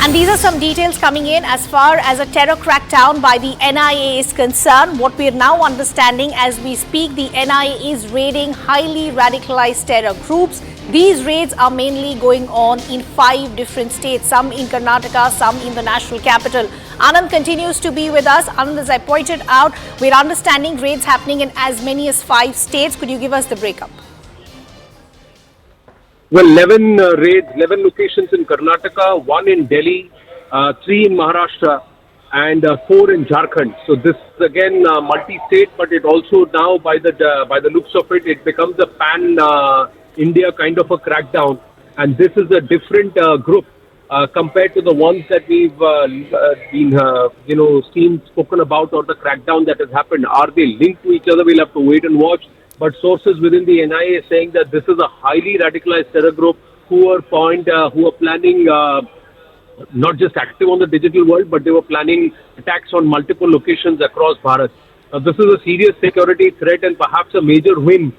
And these are some details coming in as far as a terror crackdown by the NIA is concerned. What we are now understanding as we speak, the NIA is raiding highly radicalized terror groups. These raids are mainly going on in 5 different states, some in Karnataka, some in the national capital. Anand continues to be with us. Anand, as I pointed out, we're understanding raids happening in as many as 5 states. Could you give us the breakup? Well, 11 raids, 11 locations in Karnataka, 1 in Delhi, 3 in Maharashtra, and 4 in Jharkhand. So this is again multi-state, but it also now, by the looks of it, it becomes a pan-India kind of a crackdown. And this is a different group compared to the ones that we've seen spoken about, or the crackdown that has happened. Are they linked to each other? We'll have to wait and watch. But sources within the NIA saying that this is a highly radicalized terror group who are planning, not just active on the digital world, but they were planning attacks on multiple locations across Bharat. This is a serious security threat and perhaps a major win.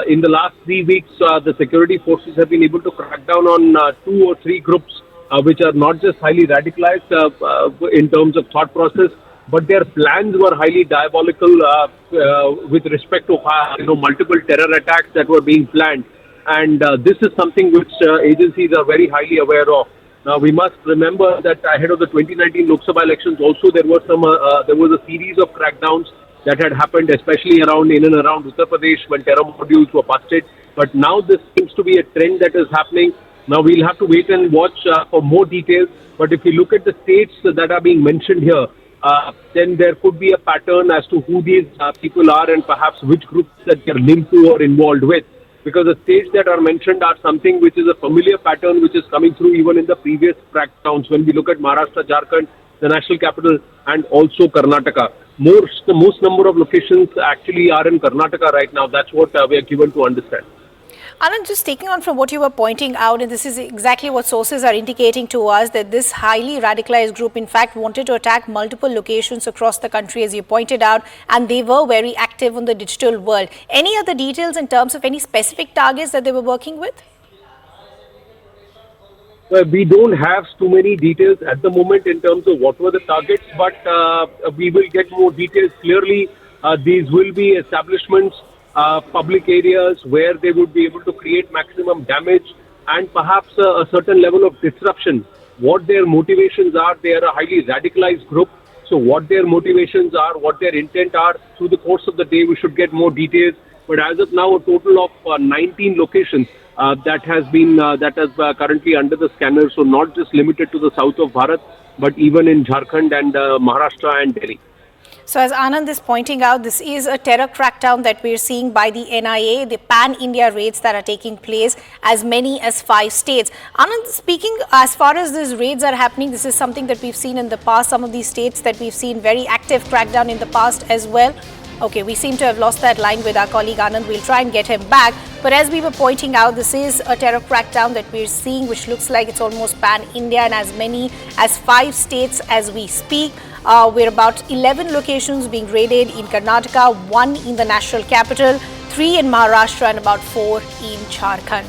In the last 3 weeks, the security forces have been able to crack down on 2 or 3 groups which are not just highly radicalized in terms of thought process, but their plans were highly diabolical with respect to multiple terror attacks that were being planned. And this is something which agencies are very highly aware of. Now, we must remember that ahead of the 2019 Lok Sabha elections also there was a series of crackdowns that had happened, especially in and around Uttar Pradesh, when terror modules were busted. But now this seems to be a trend that is happening. Now we'll have to wait and watch for more details. But if you look at the states that are being mentioned here, then there could be a pattern as to who these people are and perhaps which groups that they're linked to or involved with. Because the states that are mentioned are something which is a familiar pattern which is coming through even in the previous crackdowns. When we look at Maharashtra, Jharkhand, the national capital, and also Karnataka. The most number of locations actually are in Karnataka right now. That's what we are given to understand. Anand, just taking on from what you were pointing out, and this is exactly what sources are indicating to us, that this highly radicalized group in fact wanted to attack multiple locations across the country, as you pointed out, and they were very active on the digital world. Any other details in terms of any specific targets that they were working with? Well, we don't have too many details at the moment in terms of what were the targets, but we will get more details. Clearly, these will be establishments, public areas where they would be able to create maximum damage and perhaps a certain level of disruption. What their motivations are, they are a highly radicalized group. So what their motivations are, what their intent are, through the course of the day we should get more details. But as of now, a total of 19 locations that has currently under the scanner. So not just limited to the south of Bharat, but even in Jharkhand and Maharashtra and Delhi. So as Anand is pointing out, this is a terror crackdown that we're seeing by the NIA, the pan-India raids that are taking place as many as 5 states. Anand, speaking as far as these raids are happening, this is something that we've seen in the past, some of these states that we've seen very active crackdown in the past as well. Okay, we seem to have lost that line with our colleague Anand. We'll try and get him back. But as we were pointing out, this is a terror crackdown that we're seeing, which looks like it's almost pan-India and as many as 5 states as we speak. We're about 11 locations being raided in Karnataka, 1 in the national capital, 3 in Maharashtra and about 4 in Jharkhand.